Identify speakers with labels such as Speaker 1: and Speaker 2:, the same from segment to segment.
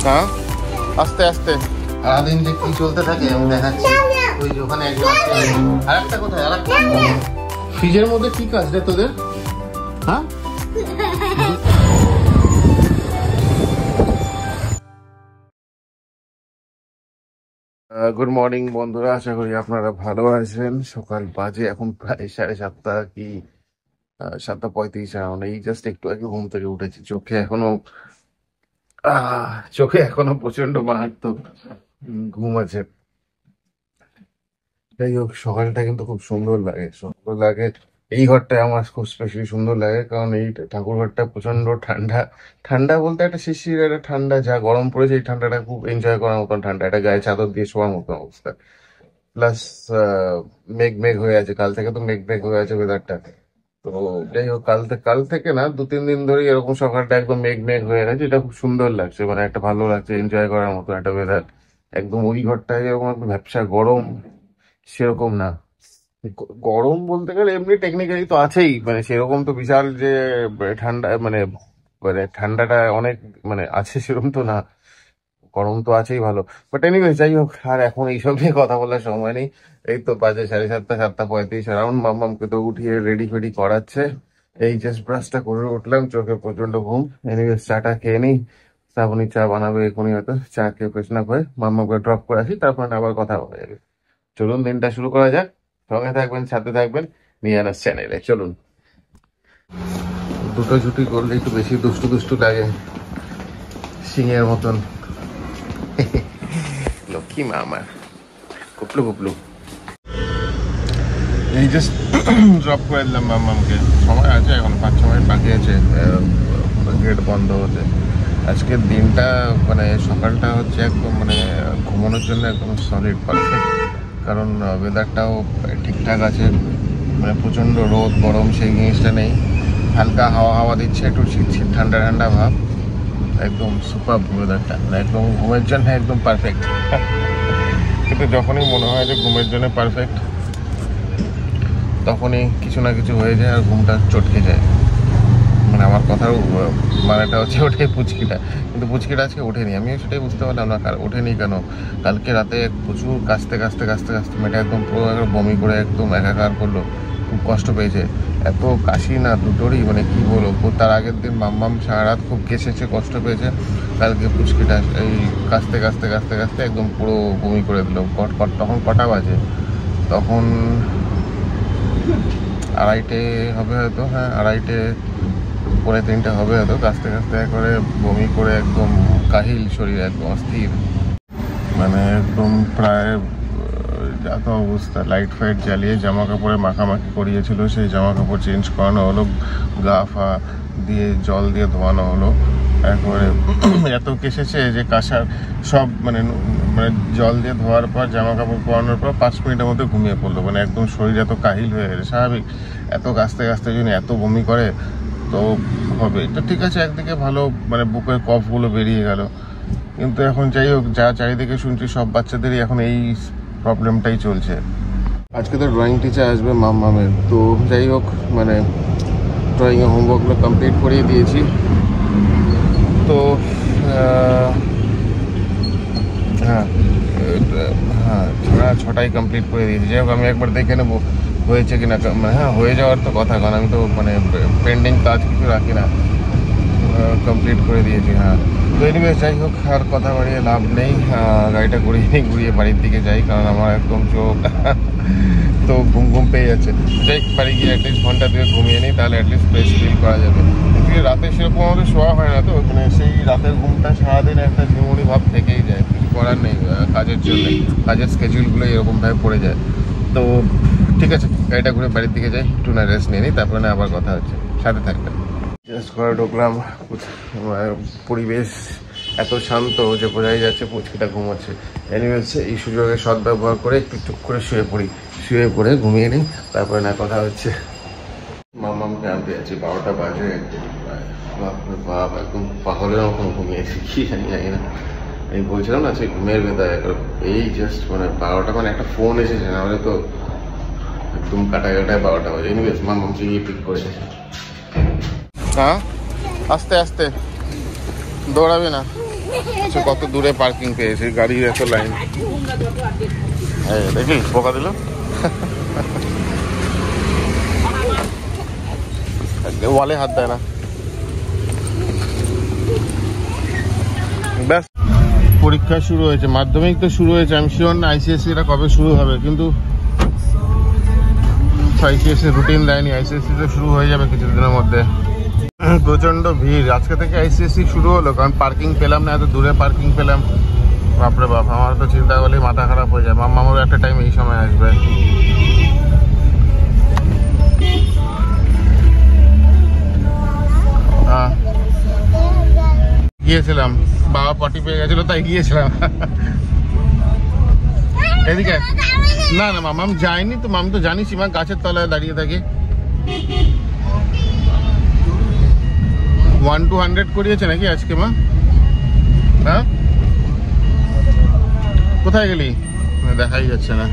Speaker 1: হ্যাঁ আস্তে আস্তে সারাদিন যে কি চলতে থাকে আমি দেখাচ্ছি। ওই যে ওখানে একজন আছে। আরেকটা কোথায়? আরেকটা ফ্রিজের মধ্যে কি কাজ রে তোদের? হ্যাঁ গুড মর্নিং বন্ধুরা, আশা করি আপনারা ভালো আছেন। সকাল বাজে এখন প্রায় 7:30 কি 7:35 এখন। এই জাস্ট একটু আগে ঘুম থেকে উঠেছি। চোখে এখনো প্রচন্ড মারাত্মক ঘুম আছে। যাই হোক, সকালটা কিন্তু খুব সুন্দর লাগে, সুন্দর লাগে। এই ঘরটায় আমার খুব স্পেশালি সুন্দর লাগে, কারণ এই ঠাকুর ঘরটা প্রচন্ড ঠান্ডা। ঠান্ডা বলতে একটা শিশির একটা ঠান্ডা, যা গরম পড়েছে এই ঠান্ডাটা খুব এনজয় করার মতন ঠান্ডা, একটা গায়ে চাদর দিয়ে শোয়ার মতন অবস্থা। প্লাস মেঘ মেঘ হয়ে আছে, কাল থেকে তো মেঘ মেঘ হয়ে আছে ওয়েদারটা। তো যাই হোক, কাল থেকে না 2-3 দিন ধরে এরকম সকালটা একদম মেঘ মেঘ হয়ে গেছে, এটা খুব সুন্দর লাগছে, মানে একটা ভালো লাগছে, এনজয় করার মতো একটা ওয়েদার। একদম ওই ঘরটায় যেরকম একদম ভ্যাপসা গরম, সেরকম না। গরম বলতে গেলে এমনি টেকনিক্যালি তো আছেই, মানে সেরকম তো বিশাল যে ঠান্ডা, মানে মানে ঠান্ডাটা অনেক মানে আছে সেরকম তো না, গরম তো আছেই ভালো। বাট এনিওয়ে, যাই হোক, আর এখন এইসব নিয়ে কথা বলার সময় নেই। এই তো বাজে 7:30, 7:35 অ্যারাউন্ড। মাম্মামকে তো উঠিয়ে রেডি ফেডি করাচ্ছে। এই জাস্ট ব্রাশটা করে উঠলাম, চোখে প্রচন্ড ঘুম। এনিওয়ে, চাটা খেয়ে নিই। শ্রাবণী চা বানাবে এখনই, হয়তো চা খেয়ে ফ্রেশ না করে মাম্মাকে ড্রপ করে আসি, তারপর আবার কথা বলা যাবে। চলুন দিনটা শুরু করা যাক। সঙ্গে থাকবেন, সাথে থাকবেন নিয়ানাস চ্যানেলে। চলুন। দুটো ছুটি করলে একটু বেশি দুষ্টু দুষ্টু লাগে, সিংহের মতন। লক্ষ্মী মা আমার, কুপলু কুপলু। এই জাস্ট ড্রপ করে দিলাম মাম্মামকে। সময় আছে এখন, 5-6 মিনিট বাকি আছে গেট বন্ধ হতে। আজকের দিনটা মানে সকালটা হচ্ছে একদম মানে ঘুমানোর জন্য একদম সলিড পারফেক্ট, কারণ ওয়েদারটাও ঠিকঠাক আছে, মানে প্রচণ্ড রোদ গরম সেই জিনিসটা নেই, হালকা হাওয়া হাওয়া দিচ্ছে, একটু শীত ঠান্ডা ঠান্ডা ভাব, একদম সুপার ওয়েদারটা, একদম ঘুমের জন্য একদম পারফেক্ট। কিন্তু যখনই মনে হয় যে ঘুমের জন্য পারফেক্ট, তখনই কিছু না কিছু হয়ে যায় আর ঘুমটা চটকে যায়। মানে আমার কথার মানেটা হচ্ছে ওঠে পুচকিটা, কিন্তু পুচকিটা আজকে ওঠেনি। আমিও সেটাই বুঝতে পারলাম না, ওঠেনি কেন। কালকে রাতে প্রচুর কাঁচতে মেয়েটা একদম পুরো বমি করে একদম একাকার করলো, খুব কষ্ট পেয়েছে। এত কাশি না দুটোরই, মানে কি বলবো। তার আগের দিন মাম্মাম সারা রাত খুব কেসেছে, কষ্ট পেয়েছে। কালকে পুচকিটা এই কাঁচতে একদম পুরো বমি করে দিল। তখন কটা বাজে? তখন 2:30 হবে হয়তো, হ্যাঁ 2:30 পৌনে 3 হবে হয়তো। কাঁচতে করে বমি করে একদম কাহিল শরীর, একদম অস্থির, মানে একদম প্রায় এত অবস্থা। লাইট ফাইট জ্বালিয়ে জামা কাপড়ে মাখামাখি করিয়েছিল, সেই জামা কাপড় চেঞ্জ করানো হলো, গা ফা দিয়ে জল দিয়ে ধোয়ানো হলো। একবারে এত কেসেছে যে কাঁসার সব মানে মানে জল দিয়ে ধোয়ার পর জামা কাপড় পরানোর পর 5 মিনিটের মধ্যে ঘুমিয়ে পড়লো। মানে একদম শরীর এত কাহিল হয়ে গেছে, স্বাভাবিক এত কাঁচতে জন্য এত বমি করে তো হবে। তো ঠিক আছে, একদিকে ভালো, মানে বুকের কফগুলো বেরিয়ে গেল। কিন্তু এখন যাই হোক, যা চারিদিকে শুনছি সব বাচ্চাদেরই এখন এই প্রবলেমটাই চলছে। আজকে তো ড্রয়িং টিচার আসবে মাম্মামের, তো যাই হোক মানে ড্রয়িংয়ের হোমওয়ার্কগুলো কমপ্লিট করিয়ে দিয়েছি। তো হ্যাঁ 6টায় কমপ্লিট করে দিয়েছি। যাই হোক, আমি একবার দেখে নেবো হয়েছে কিনা। মানে হ্যাঁ, হয়ে যাওয়ার তো কথা, কারণ আমি তো মানে পেন্ডিং কাজ কিছু রাখি না, কমপ্লিট করে দিয়েছি। হ্যাঁ, তো এনিওয়ে যাই হোক, আর কথা বাড়িয়ে লাভ নেই। গাড়িটা ঘুরিয়ে বাড়ির দিকে যাই, কারণ আমার একদম চোখ তো ঘুম পেয়ে যাচ্ছে। যাই বাড়ি গিয়ে অ্যাটলিস্ট ঘন্টা 2 ঘুমিয়ে নিই, তাহলে অ্যাটলিস্ট ফ্রেশ ফিল করা যাবে। কিন্তু রাতে সেরকম আমাদের শোয়া হয় না, তো মানে সেই রাতের ঘুমটা সারাদিন একটা ঝিমুনি ভাব থেকেই যায়, কিছু করার নেই, কাজের জন্য কাজের স্কেডিউলগুলো এরকমভাবে পড়ে যায়। তো ঠিক আছে, গাড়িটা ঘুরে বাড়ির দিকে যাই, একটু না রেস্ট নিয়ে নিই, তারপরে না আবার কথা হচ্ছে, সাথে থাকবেন। জাস্ট ঘরে ঢুকলাম, পরিবেশ এত শান্ত যে বোঝাই যাচ্ছে পুচকিটা ঘুমাচ্ছে। এনিওয়েজ, এই সুযোগের সদ্ব্যবহার করে একটু চুপ করে শুয়ে পড়ে ঘুমিয়ে নিই, তারপরে না কথা হচ্ছে। মাম্মামকে আনতে যাচ্ছি, 12টা বাজে একদম, বাপ একদম পাগলের মতন ঘুমিয়েছি, কি জানি না। আমি বলছিলাম না সেই ঘুমের বেদায়, এই জাস্ট মানে 12টা, মানে একটা ফোন এসেছে, নাহলে তো একদম কাটায় 12টা বাজে। এনিওয়েজ মাম্মামকে গিয়ে পিক করেছে। হ্যাঁ, আস্তে দৌড়াবি না। হচ্ছে কত দূরে পার্কিং পেয়েছি, গাড়ির এত লাইন। দেখি পোকা দিল, ওয়ালে হাত দেয় না। ব্যাস, পরীক্ষা শুরু হয়েছে, মাধ্যমিক তো শুরু হয়েছে। আমি শিওর না আইসিএসসি টা কবে শুরু হবে, কিন্তু আইসিএসসি রুটিন দেয়নি। আইসিএসসি তো শুরু হয়ে যাবে কিছুদিনের মধ্যে। প্রচন্ড ভিড়, আজকে থেকে আইসিএসসি শুরু হলো, কারণ পার্কিং পেলাম না, এত দূরে পার্কিং পেলাম। বাপরে বাপ, আমার তো চিন্তা করলেই মাথা খারাপ হয়ে যায়। মামারও একটা টাইম এই সময় আসবে। গিয়েছিলাম, বাবা পটি পেয়ে গেছিল তাই গিয়েছিলাম। এদিকে না না মামাম যায়নি তো, মাম তো জানিস মা গাছের তলায় দাঁড়িয়ে থাকে। 1-200 করিয়েছে নাকি আজকে মা? হ্যাঁ, কোথায় গেলি? দেখাই যাচ্ছে না।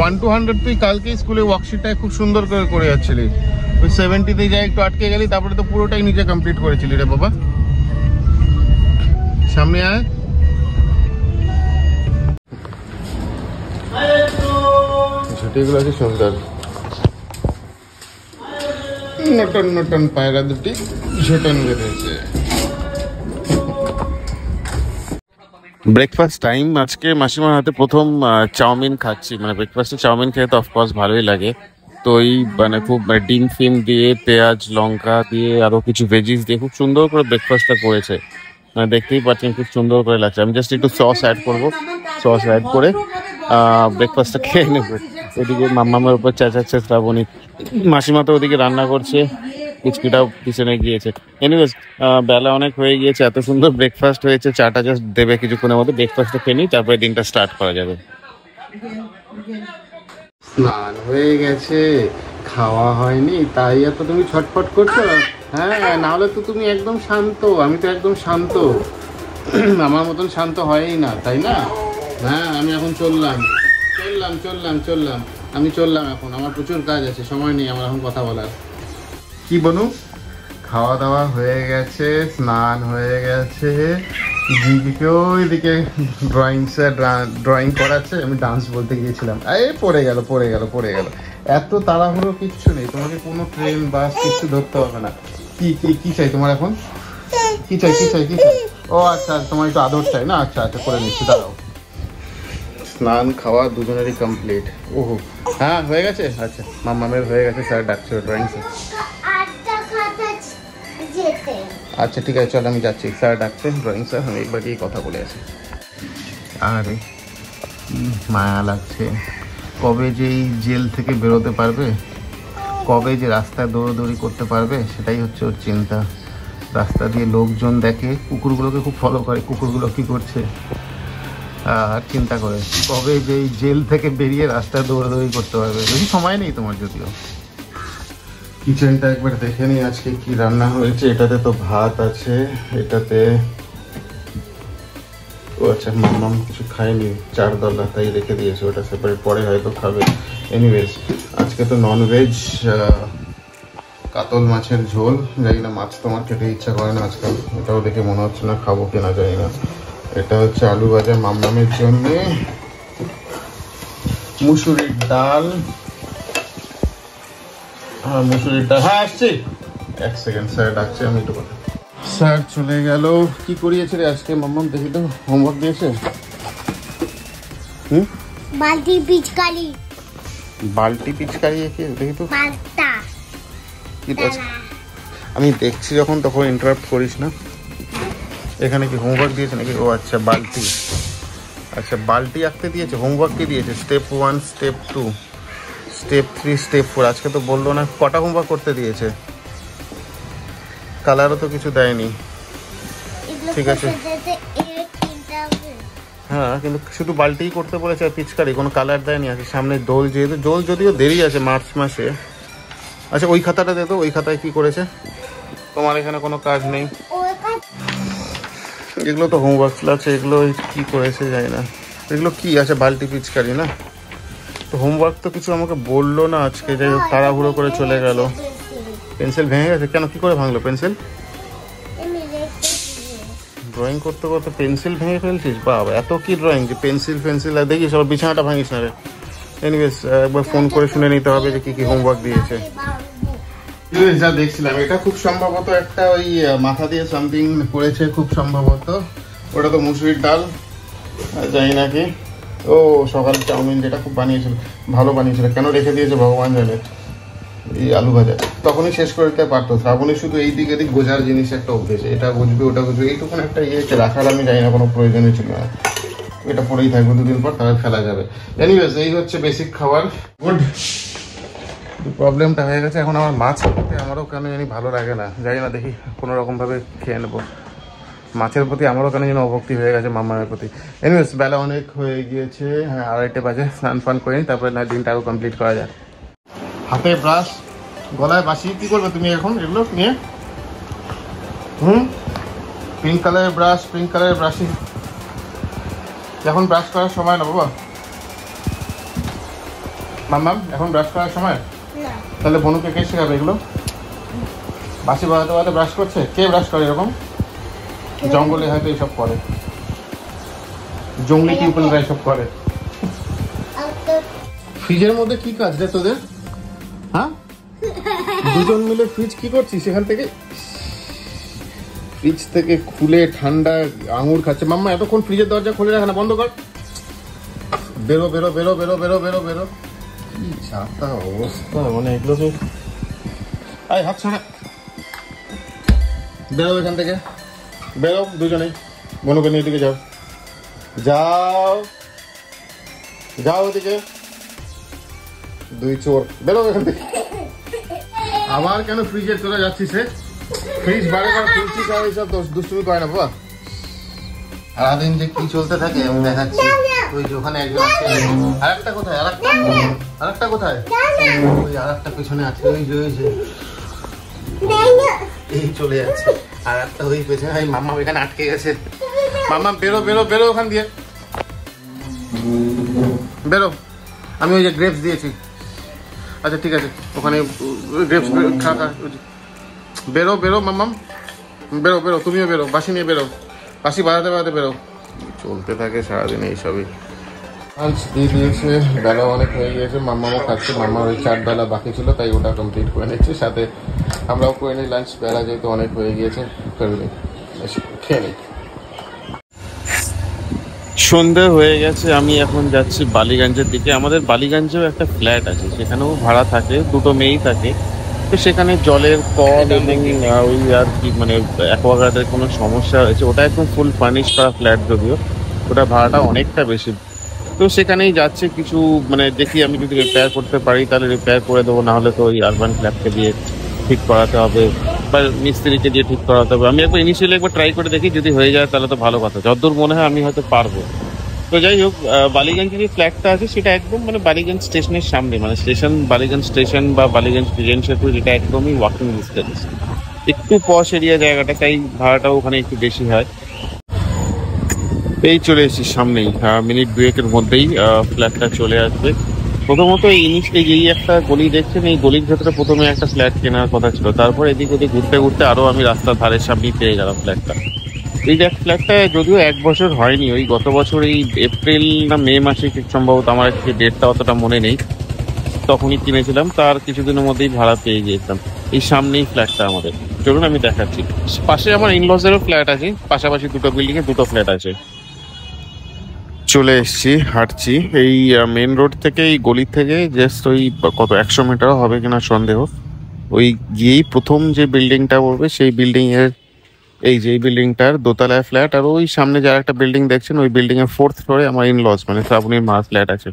Speaker 1: 1-200 তুই কালকে স্কুলে ওয়ার্কশিটটায় খুব সুন্দর করে যাচ্ছিলি। ওই 70-তে যাই একটু আটকে গেলি, তারপরে তো পুরোটাই নিজে কমপ্লিট করেছিলি রে বাবা। সামনে আয়। ঝুটিগুলো আছে সুন্দর, নটন নটন পায়রা দুটি ঝুটন বেরিয়েছে। Breakfast time. আজকে মাসিমার হাতে প্রথম চাউমিন খাচ্ছি। মানে ব্রেকফাস্টে চাউমিন খেয়ে তো অফকোর্স ভালোই লাগে। তো এই মানে খুব ডিম ফিম দিয়ে, পেঁয়াজ লঙ্কা দিয়ে, আরো কিছু ভেজিস দিয়ে খুব সুন্দর করে ব্রেকফাস্টটা করেছে। মানে দেখতেই পাচ্ছেন খুব সুন্দর করে লাগছে। আমি জাস্ট একটু সস অ্যাড করবো, সস অ্যাড করে ব্রেকফাস্টটা খেয়ে নেবো। ওদিকে মাম্মামের উপর চেঁচাচ্ছে শ্রাবণী, মাসিমা তো ওদিকে রান্না করছে, কুচকিটাও পিছনে গিয়েছে। এনিওয়েজ, বেলা অনেক হয়ে গিয়েছে, এত সুন্দর ব্রেকফাস্ট হয়েছে। চাটা জাস্ট দেবে কিছুক্ষণের মধ্যে, ব্রেকফাস্টটা খেয়ে নিই, তারপরে দিনটা স্টার্ট করা যাবে। স্নান হয়ে গেছে, খাওয়া হয়নি, তাই এত তুমি ছটফট করছো? হ্যাঁ, নাহলে তো তুমি একদম শান্ত। আমি তো একদম শান্ত, আমার মতন শান্ত হয়ই না, তাই না? হ্যাঁ, আমি এখন চললাম, আমি চললাম এখন। আমার প্রচুর কাজ আছে, সময় নেই আমার এখন কথা বলার। কি বনু? খাওয়া দাওয়া হয়ে গেছে, স্নান হয়ে গেছে, জিকেও এদিকে ড্রয়িং করাচ্ছে, আমি ডান্স বলতে গিয়েছিলাম। এই পড়ে গেল। এত তাড়াহুড়ো কিচ্ছু নেই, তোমাকে কোনো ট্রেন বাস কিচ্ছু ধরতে হবে না। কি চাই তোমার এখন? কি চাই? ও আচ্ছা, তোমার একটু আদর চাই না? আচ্ছা করে নিচ্ছি, দাঁড়াও। স্নান খাওয়া দুজনেরই কমপ্লিট। ওহো হ্যাঁ, হয়ে গেছে। আচ্ছা, মাম্মামের হয়ে গেছে, স্যার ডাকছে ড্রয়িং স্যার। আচ্ছা ঠিক আছে, চল আমি যাচ্ছি, স্যার ডাকছে ড্রয়িং স্যার, আমি একবার গিয়ে কথা বলে আসি। আরে মায়া লাগছে, কবে যে এই জেল থেকে বেরোতে পারবে, কবে যে রাস্তায় দৌড়াদৌড়ি করতে পারবে, সেটাই হচ্ছে ওর চিন্তা। রাস্তা দিয়ে লোকজন দেখে, কুকুরগুলোকে খুব ফলো করে, কুকুরগুলো কি করছে আর চিন্তা করে কবে যে এই জেল থেকে বেরিয়ে রাস্তায় দৌড়াদৌড়ি করতে পারবে। বেশি সময় নেই তোমার যদিও। কিচেনটা একবার দেখে নিই আজকে কি রান্না হয়েছে। এটাতে তো ভাত আছে, এটাতে ও আচ্ছা মাম্মাম কিছু খায়নি, 4 দলা তাই রেখে দিয়েছে, ওটা সেপারেট পরে হয়তো খাবে। এনিওয়েজ, আজকে তো ননভেজ, কাতল মাছের ঝোল। জানি না, মাছ তোমার খেতে ইচ্ছা করে না আজকাল, এটাও দেখে মনে হচ্ছে না খাবো কিনা জানি না। এটা হচ্ছে আলু ভাজা মাম্মামের জন্যে, মুসুরির ডাল। হ্যাঁ আসছি, 1 সেকেন্ড, স্যার ডাকছে, আমি একটু কথা। স্যার চলে গেল। কি করিয়েছে রে আজকে মাম্মাম? দেখি তো, হোমওয়ার্ক দিয়েছে?
Speaker 2: বালতি পিচকারি
Speaker 1: দেখি তো। আমি দেখছি যখন, তখন ইন্টারাপ্ট করিস না। এখানে কি হোমওয়ার্ক দিয়েছে নাকি? ও আচ্ছা, বালতি আঁকতে দিয়েছে। হোমওয়ার্ক কি দিয়েছে? Step 1, step 2, step 3, step 4। আজকে তো বললো না কটা হোমওয়ার্ক করতে দিয়েছে। কালারও তো কিছু দেয়নি। ঠিক আছে, হ্যাঁ, কিন্তু শুধু বালতিই করতে বলেছে আর পিচকারি, কোনো কালার দেয়নি। আছে সামনে দোল, যেহেতু দোল যদিও দেরি আছে, মার্চ মাসে। আচ্ছা ওই খাতাটা দে তো, ওই খাতায় কি করেছে? তোমার এখানে কোনো কাজ নেই, এগুলো তো হোমওয়ার্ক আছে। এগুলো কি করেছে জানি না, এগুলো কি আছে? বালতি পিচকারি না তো, হোমওয়ার্ক তো কিছু আমাকে বললো না আজকে। যাই হোক, তাড়াহুড়ো করে চলে গেল। পেন্সিল ভেঙে গেছে কেন? কি করে ভাঙলো পেন্সিল? ড্রয়িং করতে করতে পেন্সিল ভেঙে ফেলছিস? বাবা, এত কি ড্রয়িং যে পেন্সিল আর দেখিস সব বিছানাটা ভাঙিস না রে। এনিওয়েজ একবার ফোন করে শুনে নিতে হবে যে কি হোমওয়ার্ক দিয়েছে। যা দেখছিলাম এটা খুব সম্ভবত একটা ওই মাথা দিয়ে সামথিং করেছে, খুব সম্ভবত ওটা তো মুসুরির ডাল, জানি না কি। ও সকালে চাউমিন যেটা খুব বানিয়েছিল, ভালো বানিয়েছিল, কেন রেখে দিয়েছে ভগবান জানে। এই আলু ভাজা তখনই শেষ করে দিতে পারতো। শ্রাবণী শুধু এই দিক এদিক গোজার জিনিস একটা অভ্যেস, এটা বুঝবে ওটা বুঝবে, এইটুকুন একটা ইয়েছে রাখার আমি জানি না, কোনো প্রয়োজনই ছিল না। এটা পরেই থাকবে দুদিন পর, তাহলে ফেলা যাবে। এনিওয়েজ এই হচ্ছে বেসিক খাবার। গুড। প্রবলেমটা হয়ে গেছে এখন আমার মাছ খেতে আমারও কেন জানি ভালো লাগে না, জানি না, দেখি কোনো রকমভাবে খেয়ে নেবো। মাছের প্রতি আমারও কেন যেন অভক্তি হয়ে গেছে মামার প্রতি। এনিওয়েজ বেলা অনেক হয়ে গিয়েছে, হ্যাঁ 2:30 বাজে, স্নান ফান করে নিই, তারপরে না দিনটা আরও কমপ্লিট করা যায়। হাতে ব্রাশ, গলায় বাসি, কি করবে তুমি এখন এগুলো নিয়ে? পিঙ্ক কালারের ব্রাশি এখন ব্রাশ করার সময় না বাবা। মাম্মাম এখন ব্রাশ করার সময়? তাহলে বনুকে কে শেখাবে এগুলো? বাসি বাজাতে বাজাতে ব্রাশ করছে? কে ব্রাশ করে এরকম? জঙ্গলে হয়তো এইসব করে, জঙ্গলি পিপলরা এইসব করে। ফ্রিজের মধ্যে কি কাজ রে তোদের? হ্যাঁ, দুজন মিলে ফ্রিজ কি করছিস? সেখান থেকে ফ্রিজ থেকে খুলে ঠান্ডা আঙুর খাচ্ছে। মাম্মা এতক্ষণ ফ্রিজের দরজা খুলে রাখে না, বন্ধ কর। বেরো বেরো বেরো বেরো বেরো বেরো বেরো। কি চাপা অবস্থা, মানে এগুলো তো। আয় হাত ছাড়া, বেরো এখান থেকে, বেরো দুজনেই। বনুকে নিয়ে দিকে যাও, যাও যাও ওদিকে, দুই চোর, বেরো এখান থেকে। আবার কেন ফ্রিজে চলে যাচ্ছিস রে? ফ্রিজ বারবার খুলছিস আর এইসব দুষ্টুমি করে না বাবা। সারাদিন যে কি চলতে থাকে আমি দেখাচ্ছি। ওই যে ওখানে একজন আছে, আরেকটা কোথায়? আরেকটা কোথায়? ওই আরেকটা পেছনে আছে, ওই যে এই চলে যাচ্ছে। আর একটা ওই পেছনে, মাম্মা এখানে আটকে গেছে। মাম্মা বেরো বেরো বেরো ওখান দিয়ে, বেরো। আমি ওই যে গ্রেপস দিয়েছি। আচ্ছা ঠিক আছে, ওখানে গ্রেপস খা। বেরো বেরো মাম্মাম, বেরো বেরো, তুমিও বেরো, বাসি নিয়ে বেরো, বাসি বাজাতে বাজাতে বেরো। চলতে থাকে সারাদিন এইসবই। লাঞ্চ দিয়ে দিয়েছে, বেলা অনেক হয়ে গিয়েছে, মাম্মাও খাচ্ছে। মাম্মার ওই 4 বেলা বাকি ছিল, তাই ওটা কমপ্লিট করে নিচ্ছে, সাথে আমরাও করে নিই লাঞ্চ। বেলা যেহেতু অনেক হয়ে গিয়েছে, খেয়ে নিই।
Speaker 3: সন্ধে হয়ে গেছে, আমি এখন যাচ্ছি বালিগঞ্জের দিকে। আমাদের বালিগঞ্জেও একটা ফ্ল্যাট আছে, সেখানেও ভাড়া থাকে, দুটো মেয়েই থাকে। তো সেখানে জলের কল এবং ওই আর কি মানে অ্যাকোয়াগার্ডের কোনো সমস্যা হয়েছে। ওটা একদম ফুল ফার্নিশ করা ফ্ল্যাট, যদিও ওটা ভাড়াটা অনেকটা বেশি। তো সেখানেই যাচ্ছে, কিছু মানে দেখি আমি যদি রিপেয়ার করতে পারি তাহলে রিপেয়ার করে দেবো, নাহলে তো ওই আরবান ক্ল্যাবকে দিয়ে ঠিক করাতে হবে বা মিস্ত্রিকে দিয়ে ঠিক করাতে হবে। আমি ইনিশিয়ালি একবার ট্রাই করে দেখি, যদি হয়ে যায় তাহলে তো ভালো কথা, যতদূর মনে হয় আমি হয়তো পারবো। তো যাই হোক, বালিগঞ্জের যে ফ্ল্যাটটা আছে সেটা একদম মানে বালিগঞ্জ স্টেশনের সামনে, মানে স্টেশন বালিগঞ্জ স্টেশন বা বালিগঞ্জ ট্রেন সেতু, যেটা একদমই ওয়াকিং ডিস্টেন্স। একটু পশ এরিয়া জায়গাটা, তাই ভাড়াটাও ওখানে একটু বেশি হয়। এই চলে এসেছি সামনেই, মিনিট 2-এর মধ্যেই ফ্ল্যাটটা চলে আসবে। প্রথমত এই একটা গলি দেখছেন, এই গলির ভেতরে প্রথমে একটা ফ্ল্যাট কেনার কথা ছিল, তারপর এদিক ওদিক ঘুরতে ঘুরতে আরো আমি রাস্তার ধারের সামনেই পেয়ে গেলাম ফ্ল্যাটটা। এই ফ্ল্যাটটা যদিও 1 বছর হয়নি, ওই গত বছর এই এপ্রিল না মে মাসে ঠিক সম্ভবত, আমার একটু ডেটটা অতটা মনে নেই, তখনই কিনেছিলাম। তার কিছুদিনের মধ্যেই ভাড়া পেয়ে গিয়েছিলাম। এই সামনেই ফ্ল্যাটটা আমাদের, চলুন আমি দেখাচ্ছি। পাশে আমার ইনলসেরও ফ্ল্যাট আছে, পাশাপাশি দুটো বিল্ডিংয়ে দুটো ফ্ল্যাট আছে। চলে এসছি, হাঁটছি এই মেন রোড থেকে, এই গলি থেকে জাস্ট ওই কত 100 মিটার হবে কিনা সন্দেহ। ওই গিয়েই প্রথম যে বিল্ডিংটা পড়বে, সেই বিল্ডিং এর এই যে বিল্ডিংটার দোতলায় ফ্ল্যাট, আর ওই সামনে যার একটা বিল্ডিং দেখছেন, ওই বিল্ডিং এর 4th ফ্লোরে আমার ইনলস মানে শ্রাবণীর মার ফ্ল্যাট আছে।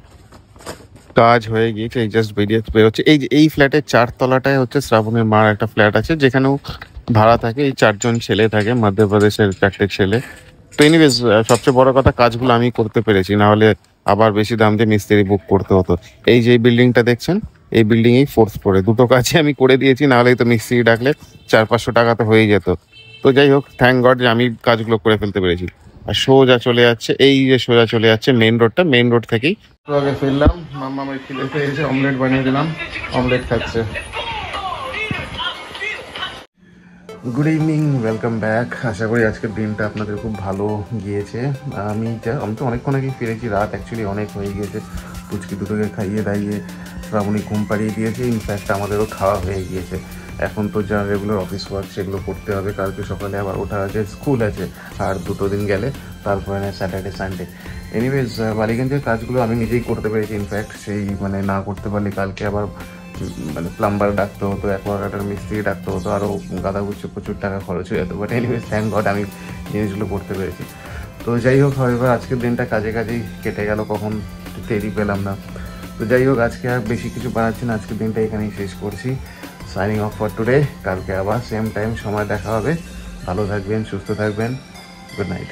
Speaker 3: কাজ হয়ে গিয়েছে, এই জাস্ট বেরোচ্ছে। এই যে এই ফ্ল্যাটের 4 তলাটায় হচ্ছে শ্রাবণীর মার একটা ফ্ল্যাট আছে, যেখানেও ভাড়া থাকে। এই 4 জন ছেলে থাকে, মধ্যপ্রদেশের 4টে ছেলে। তো এনিওয়েজ সবচেয়ে বড় কথা, কাজগুলো আমি করতে পেরেছি, না হলে আবার বেশি দাম দিয়ে মিস্ত্রি বুক করতে হতো। এই যে বিল্ডিংটা দেখছেন, এই বিল্ডিং এই 4th ফ্লোরে দুটো কাজই আমি করে দিয়েছি, না হলেই তো মিস্ত্রি ডাকলে 400-500 টাকাতে হয়ে যেত। তো যাই হোক, থ্যাংক গড যে আমি কাজগুলো করে ফেলতে পেরেছি। আর সোজা চলে যাচ্ছে, এই যে সোজা চলে যাচ্ছে মেইন রোডটা, মেইন রোড থেকেই
Speaker 1: আগে ফিরলাম। মাম্মা আমার খিদে পেয়েছে, অমলেট বানিয়ে দিলাম, অমলেট খাচ্ছে। Good evening, welcome back. আশা করি আজকের দিনটা আপনাদের খুব ভালো গিয়েছে। আমি তো অনেকক্ষণ আগেই ফিরেছি, রাত অ্যাকচুয়ালি অনেক হয়ে গিয়েছে। পুচকি দুটোকে খাইয়ে দাইয়ে শ্রাবণী ঘুম পাড়িয়ে দিয়েছে, ইনফ্যাক্ট আমাদেরও খাওয়া হয়ে গিয়েছে। এখন তো যা রেগুলার অফিস ওয়ার্ক সেগুলো করতে হবে, কালকে সকালে আবার ওঠা আছে, স্কুল আছে, আর 2 দিন গেলে তারপরে স্যাটারডে সানডে। এনিওয়েজ বালিগঞ্জের কাজগুলো আমি নিজেই করতে পেরেছি। ইনফ্যাক্ট সেই না করতে পারলে কালকে আবার প্লাম্বার ডাকতে হতো, অ্যাকোয়াগার্ডের মিস্ত্রি ডাকতে হতো, আরও গাদাগুচ্ছে প্রচুর টাকা খরচ হয়ে যেত। বাট এনিওয়েজ থ্যাংক গড আমি জিনিসগুলো করতে পেরেছি। তো যাই হোক, এবার আজকের দিনটা কাজেই কেটে গেল, কখন টেরই পেলাম না। তো যাই হোক, আজকে আর বেশি কিছু বানাচ্ছি না, আজকের দিনটা এখানেই শেষ করছি। Signing off for today. কালকে আবার সেম টাইম সময় দেখা হবে। ভালো থাকবেন, সুস্থ থাকবেন। Good night.